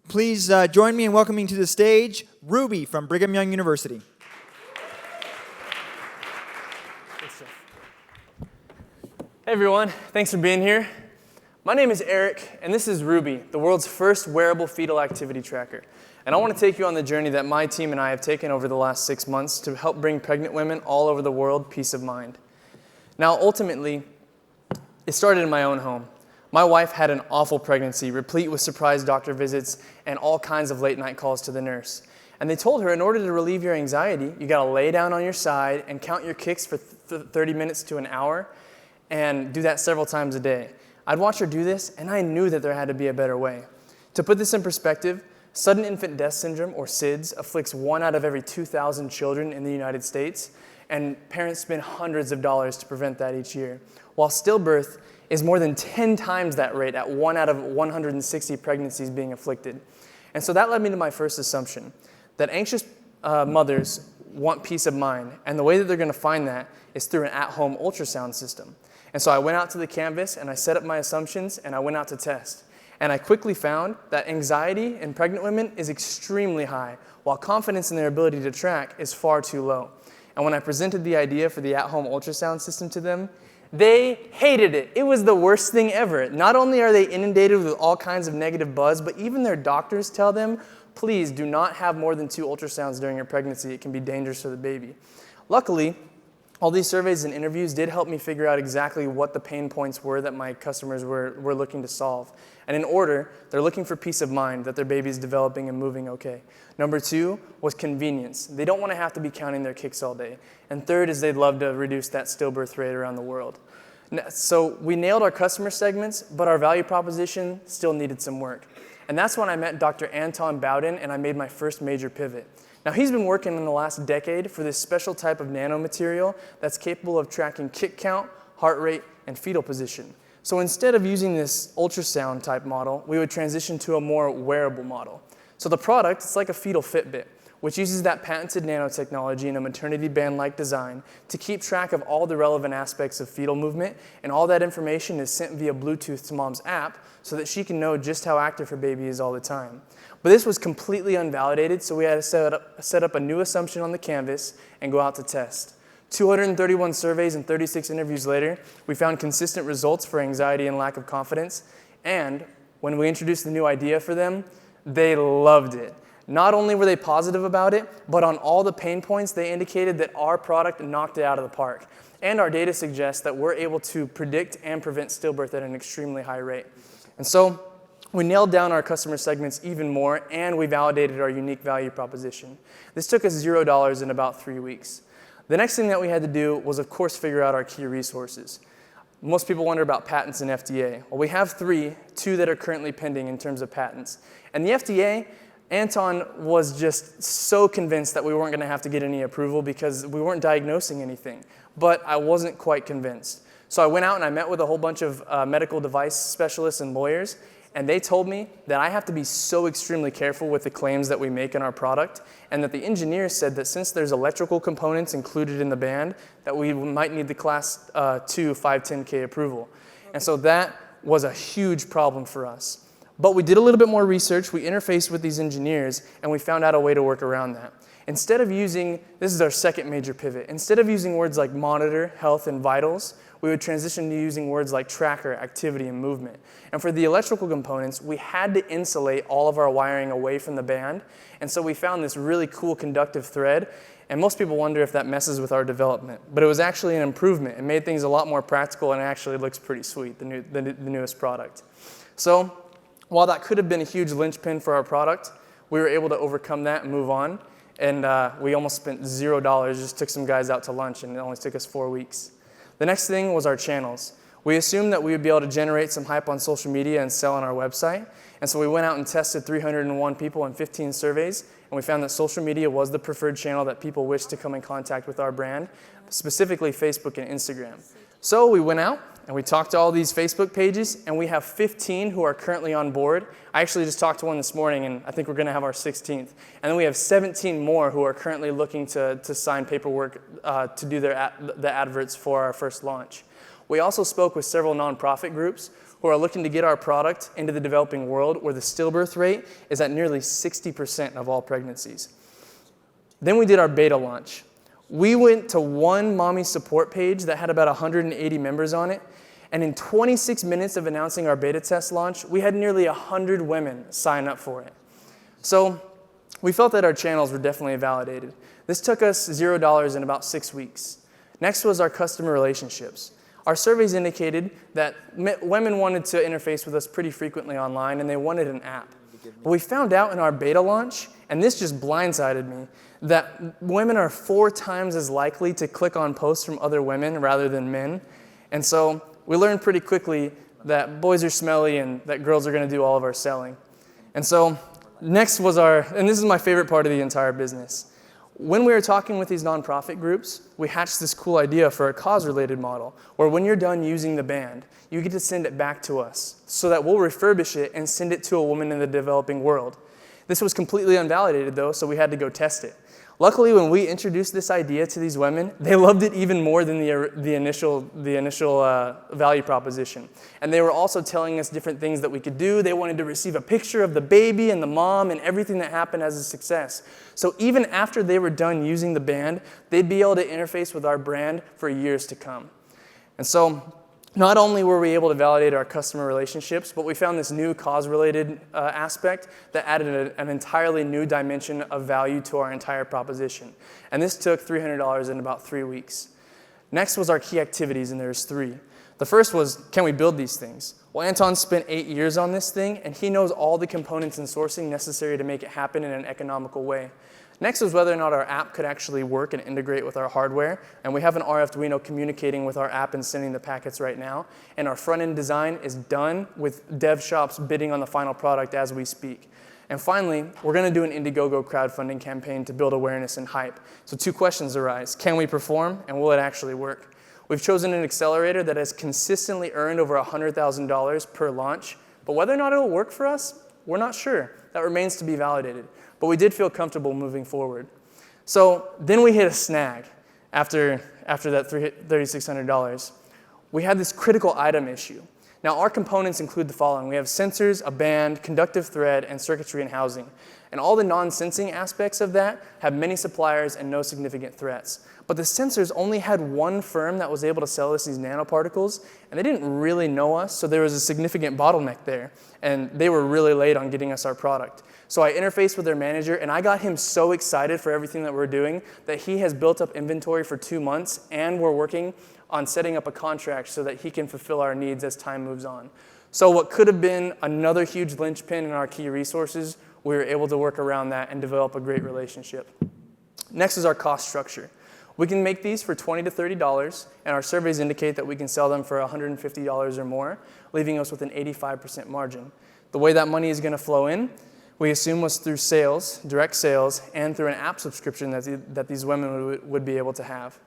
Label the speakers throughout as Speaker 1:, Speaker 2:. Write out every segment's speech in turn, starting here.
Speaker 1: Please join me in welcoming to the stage Rubi from Brigham Young University.
Speaker 2: Hey everyone, thanks for being here. My name is Eric, and this is Rubi, the world's first wearable fetal activity tracker. And I want to take you on the journey that my team and I have taken over the last 6 months to help bring pregnant women all over the world peace of mind. Now, ultimately, it started in my own home. My wife had an awful pregnancy, replete with surprise doctor visits and all kinds of late night calls to the nurse. And they told her in order to relieve your anxiety, you got to lay down on your side and count your kicks for 30 minutes to an hour and do that several times a day. I'd watch her do this, and I knew that there had to be a better way. To put this in perspective, sudden infant death syndrome, or SIDS, afflicts 1 out of every 2,000 children in the United States, and parents spend hundreds of dollars to prevent that each year, while stillbirth is more than 10 times that rate at 1 out of 160 pregnancies being afflicted. And so that led me to my first assumption, that anxious mothers want peace of mind, and the way that they're going to find that is through an at-home ultrasound system. And so I went out to the canvas, and I set up my assumptions, and I went out to test. And I quickly found that anxiety in pregnant women is extremely high, while confidence in their ability to track is far too low. And when I presented the idea for the at-home ultrasound system to them, they hated it. It was the worst thing ever. Not only are they inundated with all kinds of negative buzz, but even their doctors tell them, please do not have more than 2 ultrasounds during your pregnancy. It can be dangerous for the baby. Luckily, all these surveys and interviews did help me figure out exactly what the pain points were that my customers were looking to solve. And in order, they're looking for peace of mind that their baby is developing and moving okay. Number 2 was convenience. They don't want to have to be counting their kicks all day. And third is they'd love to reduce that stillbirth rate around the world. So we nailed our customer segments, but our value proposition still needed some work. And that's when I met Dr. Anton Bowden, and I made my first major pivot. Now, he's been working in the last decade for this special type of nanomaterial that's capable of tracking kick count, heart rate, and fetal position. So instead of using this ultrasound type model, we would transition to a more wearable model. So the product, it's like a fetal Fitbit, which uses that patented nanotechnology in a maternity band-like design to keep track of all the relevant aspects of fetal movement, and all that information is sent via Bluetooth to mom's app so that she can know just how active her baby is all the time. But this was completely unvalidated, so we had to set up a new assumption on the canvas and go out to test. 231 surveys and 36 interviews later, we found consistent results for anxiety and lack of confidence, and when we introduced the new idea for them, they loved it. Not only were they positive about it, but on all the pain points, they indicated that our product knocked it out of the park. And our data suggests that we're able to predict and prevent stillbirth at an extremely high rate. And so we nailed down our customer segments even more, and we validated our unique value proposition. This took us $0 in about 3 weeks. The next thing that we had to do was, of course, figure out our key resources. Most people wonder about patents and FDA. Well, we have 2 that are currently pending in terms of patents. And the FDA, Anton was just so convinced that we weren't going to have to get any approval because we weren't diagnosing anything. But I wasn't quite convinced. So I went out and I met with a whole bunch of medical device specialists and lawyers, and they told me that I have to be so extremely careful with the claims that we make in our product, and that the engineers said that since there's electrical components included in the band, that we might need the Class 2 510K approval. And so that was a huge problem for us. But we did a little bit more research, we interfaced with these engineers, and we found out a way to work around that. Instead of using, this is our second major pivot, instead of using words like monitor, health, and vitals, we would transition to using words like tracker, activity, and movement. And for the electrical components, we had to insulate all of our wiring away from the band, and so we found this really cool conductive thread, and most people wonder if that messes with our development. But it was actually an improvement. It made things a lot more practical, and it actually looks pretty sweet, the newest product. So while that could have been a huge linchpin for our product, we were able to overcome that and move on. And we almost spent $0, just took some guys out to lunch, and it only took us 4 weeks. The next thing was our channels. We assumed that we would be able to generate some hype on social media and sell on our website. And so we went out and tested 301 people in 15 surveys, and we found that social media was the preferred channel that people wished to come in contact with our brand, specifically Facebook and Instagram. So we went out and we talked to all these Facebook pages, and we have 15 who are currently on board. I actually just talked to one this morning, and I think we're going to have our 16th. And then we have 17 more who are currently looking to sign paperwork to do the adverts for our first launch. We also spoke with several nonprofit groups who are looking to get our product into the developing world where the stillbirth rate is at nearly 60% of all pregnancies. Then we did our beta launch. We went to one mommy support page that had about 180 members on it, and in 26 minutes of announcing our beta test launch, we had nearly 100 women sign up for it. So we felt that our channels were definitely validated. This took us $0 in about 6 weeks. Next was our customer relationships. Our surveys indicated that women wanted to interface with us pretty frequently online, and they wanted an app. But we found out in our beta launch, and this just blindsided me, that women are 4 times as likely to click on posts from other women rather than men. And so we learned pretty quickly that boys are smelly and that girls are going to do all of our selling. And so next was and this is my favorite part of the entire business. When we were talking with these nonprofit groups, we hatched this cool idea for a cause-related model, where when you're done using the band, you get to send it back to us so that we'll refurbish it and send it to a woman in the developing world. This was completely unvalidated though, so we had to go test it. Luckily, when we introduced this idea to these women, they loved it even more than the initial value proposition. And they were also telling us different things that we could do. They wanted to receive a picture of the baby and the mom and everything that happened as a success. So even after they were done using the band, they'd be able to interface with our brand for years to come. And so not only were we able to validate our customer relationships, but we found this new cause-related aspect that added an entirely new dimension of value to our entire proposition. And this took $300 in about 3 weeks. Next was our key activities, and there's 3. The first was, can we build these things? Well, Anton spent 8 years on this thing, and he knows all the components and sourcing necessary to make it happen in an economical way. Next was whether or not our app could actually work and integrate with our hardware. And we have an Arduino communicating with our app and sending the packets right now. And our front-end design is done with dev shops bidding on the final product as we speak. And finally, we're going to do an Indiegogo crowdfunding campaign to build awareness and hype. So 2 questions arise. Can we perform, and will it actually work? We've chosen an accelerator that has consistently earned over $100,000 per launch. But whether or not it'll work for us, we're not sure. That remains to be validated. But we did feel comfortable moving forward. So then we hit a snag after that $3,600. We had this critical item issue. Now our components include the following. We have sensors, a band, conductive thread, and circuitry and housing. And all the non-sensing aspects of that have many suppliers and no significant threats. But the sensors only had one firm that was able to sell us these nanoparticles, and they didn't really know us, so there was a significant bottleneck there. And they were really late on getting us our product. So I interfaced with their manager, and I got him so excited for everything that we're doing that he has built up inventory for 2 months, and we're working on setting up a contract so that he can fulfill our needs as time moves on. So what could have been another huge linchpin in our key resources, we were able to work around that and develop a great relationship. Next is our cost structure. We can make these for $20 to $30, and our surveys indicate that we can sell them for $150 or more, leaving us with an 85% margin. The way that money is going to flow in, we assume, was through sales, direct sales, and through an app subscription that these women would be able to have.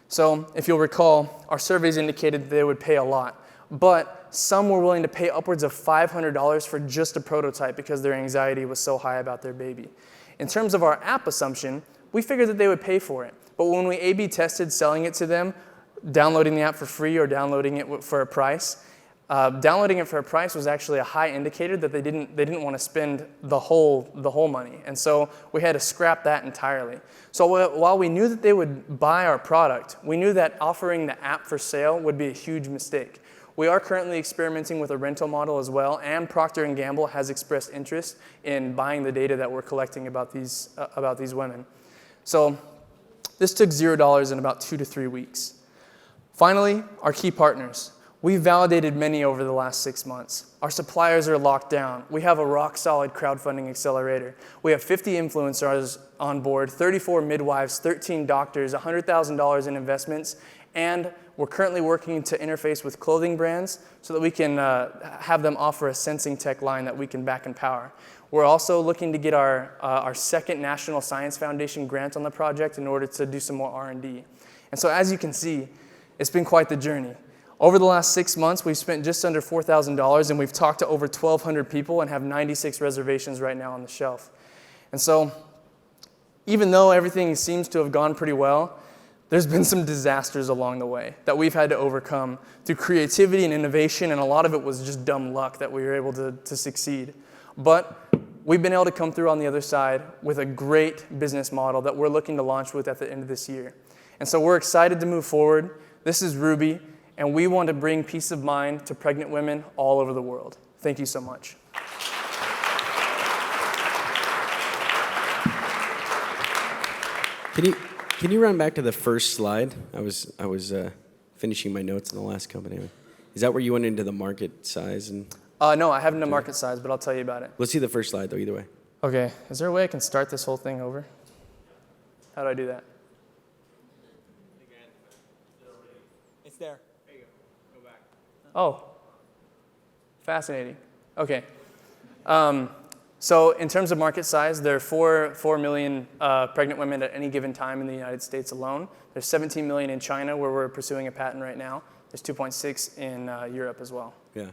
Speaker 2: So if you'll recall, our surveys indicated that they would pay a lot, but some were willing to pay upwards of $500 for just a prototype because their anxiety was so high about their baby. In terms of our app assumption, we figured that they would pay for it. But when we A/B tested selling it to them, downloading the app for free or downloading it for a price, downloading it for a price was actually a high indicator that they didn't want to spend the whole money. And so we had to scrap that entirely. So while we knew that they would buy our product, we knew that offering the app for sale would be a huge mistake. We are currently experimenting with a rental model as well, and Procter & Gamble has expressed interest in buying the data that we're collecting about these women. So this took $0 in about 2 to 3 weeks. Finally, our key partners. We've validated many over the last 6 months. Our suppliers are locked down. We have a rock-solid crowdfunding accelerator. We have 50 influencers on board, 34 midwives, 13 doctors, $100,000 in investments, and we're currently working to interface with clothing brands so that we can have them offer a sensing tech line that we can back and power. We're also looking to get our second National Science Foundation grant on the project in order to do some more R&D. And so as you can see, it's been quite the journey. Over the last 6 months, we've spent just under $4,000, and we've talked to over 1,200 people and have 96 reservations right now on the shelf. And so even though everything seems to have gone pretty well, there's been some disasters along the way that we've had to overcome through creativity and innovation, and a lot of it was just dumb luck that we were able to succeed. But we've been able to come through on the other side with a great business model that we're looking to launch with at the end of this year. And so we're excited to move forward. This is Rubi, and we want to bring peace of mind to pregnant women all over the world. Thank you so much.
Speaker 3: Can you run back to the first slide? I was finishing my notes on the last company. Is that where you went into the market size? And
Speaker 2: No, I haven't done market size, but I'll tell you about it.
Speaker 3: let's see the first slide though. Either way.
Speaker 2: Okay, is there a way I can start this whole thing over? How do I do that?
Speaker 1: It's there.
Speaker 2: Oh, fascinating. Okay. So in terms of market size, there are 4 million pregnant women at any given time in the United States alone. There's 17 million in China, where we're pursuing a patent right now. There's 2.6 in Europe as well.
Speaker 3: Yeah.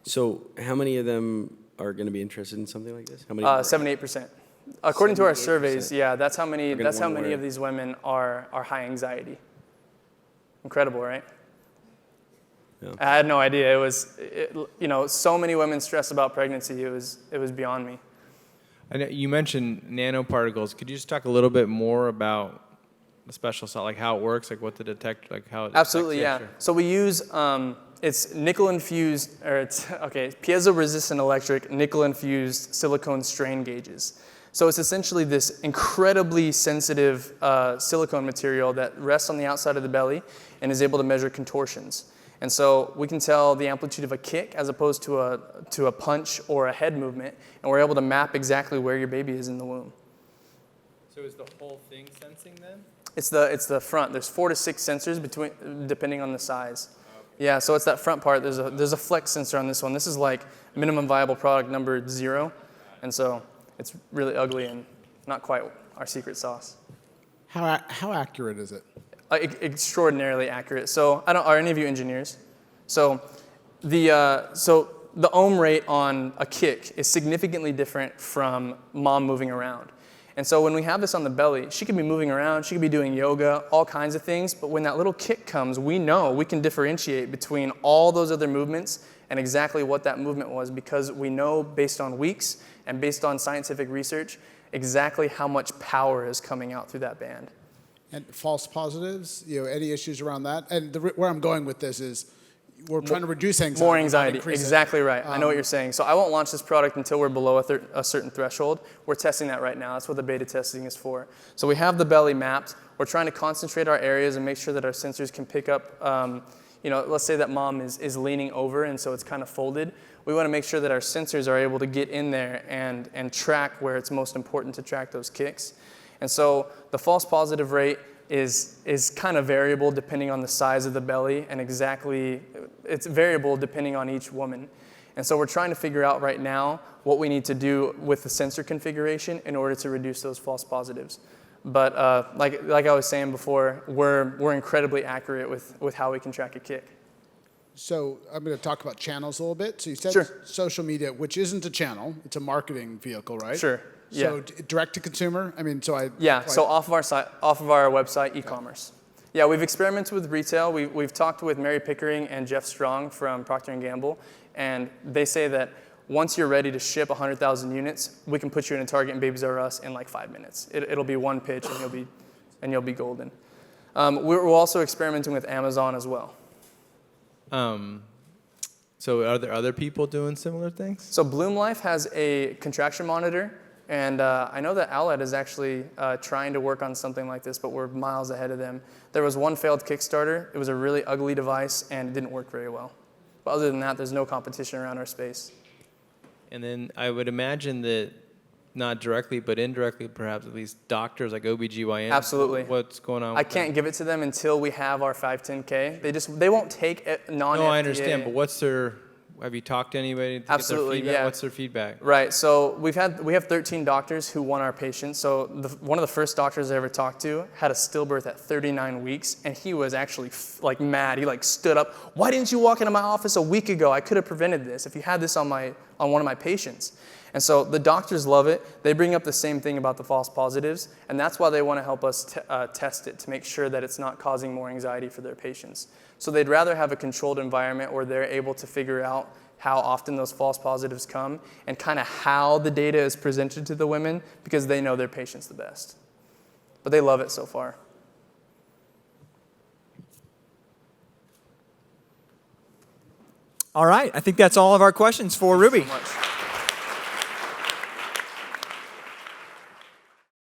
Speaker 3: So how many of them are going to be interested in something like this? How many?
Speaker 2: 78%. According to our
Speaker 3: 78%.
Speaker 2: surveys, yeah, that's how many
Speaker 3: gonna wanna
Speaker 2: many
Speaker 3: wear
Speaker 2: of
Speaker 3: it.
Speaker 2: these women are high anxiety. Incredible, right?
Speaker 3: Yeah.
Speaker 2: I had no idea. It was, so many women stress about pregnancy. It was beyond me.
Speaker 4: I know you mentioned nanoparticles. Could you just talk a little bit more about the special salt, like how it works, like what to detect, like how it
Speaker 2: Absolutely, yeah.
Speaker 4: detects it?
Speaker 2: So we use it's nickel-infused, or piezo-resistant electric nickel-infused silicone strain gauges. So it's essentially this incredibly sensitive silicone material that rests on the outside of the belly and is able to measure contortions. And so we can tell the amplitude of a kick as opposed to a punch or a head movement, and we're able to map exactly where your baby is in the womb.
Speaker 4: So is the whole thing sensing then?
Speaker 2: It's the front. There's 4 to 6 sensors depending on the size. Okay. Yeah, so it's that front part. There's a flex sensor on this one. This is like minimum viable product number 0, and so it's really ugly and not quite our secret sauce.
Speaker 5: How accurate is it?
Speaker 2: Extraordinarily accurate. So are any of you engineers? So the ohm rate on a kick is significantly different from mom moving around. And so when we have this on the belly, she could be moving around, she could be doing yoga, all kinds of things, but when that little kick comes, we know we can differentiate between all those other movements and exactly what that movement was, because we know based on weeks and based on scientific research exactly how much power is coming out through that band.
Speaker 5: And false positives, any issues around that? And where I'm going with this is we're trying to reduce anxiety.
Speaker 2: More
Speaker 5: not
Speaker 2: anxiety,
Speaker 5: increase it.
Speaker 2: exactly right. I know what you're saying. So I won't launch this product until we're below a certain threshold. We're testing that right now. That's what the beta testing is for. So we have the belly mapped. We're trying to concentrate our areas and make sure that our sensors can pick up, let's say that mom is leaning over and so it's kind of folded. We want to make sure that our sensors are able to get in there and track where it's most important to track those kicks. And so the false positive rate is kind of variable depending on the size of the belly, and it's variable depending on each woman. And so we're trying to figure out right now what we need to do with the sensor configuration in order to reduce those false positives. But like I was saying before, we're incredibly accurate with how we can track a kick.
Speaker 5: So I'm going to talk about channels a little bit. So you said
Speaker 2: Sure.
Speaker 5: social media, which isn't a channel, it's a marketing vehicle, right?
Speaker 2: Sure. Yeah.
Speaker 5: So direct to consumer.
Speaker 2: So off of our website, e-commerce. Yeah, we've experimented with retail. We've talked with Mary Pickering and Jeff Strong from Procter & Gamble, and they say that once you're ready to ship 100,000 units, we can put you in a Target and Babies R Us in like 5 minutes. It'll be one pitch, and you'll be golden. We're also experimenting with Amazon as well.
Speaker 4: So are there other people doing similar things?
Speaker 2: So Bloom Life has a contraction monitor, and I know that Owlet is actually trying to work on something like this, but we're miles ahead of them. There was one failed Kickstarter. It was a really ugly device, and it didn't work very well. But other than that, there's no competition around our space.
Speaker 4: And then I would imagine that not directly, but indirectly, perhaps at least doctors like OBGYN.
Speaker 2: Absolutely.
Speaker 4: What's going on?
Speaker 2: I can't give it to them until we have our 510K. They won't take non-FDA.
Speaker 4: No, I understand, but have you talked to anybody to
Speaker 2: Absolutely,
Speaker 4: get their feedback?
Speaker 2: yeah.
Speaker 4: What's their feedback?
Speaker 2: Right, so we have 13 doctors who want our patients. So one of the first doctors I ever talked to had a stillbirth at 39 weeks, and he was actually mad. He stood up. Why didn't you walk into my office a week ago? I could have prevented this if you had this on one of my patients. And so the doctors love it. They bring up the same thing about the false positives, and that's why they want to help us test it to make sure that it's not causing more anxiety for their patients. So they'd rather have a controlled environment where they're able to figure out how often those false positives come and kind of how the data is presented to the women, because they know their patients the best. But they love it so far.
Speaker 1: All right, I think that's all of our questions for Ruby.
Speaker 2: Thank you so much.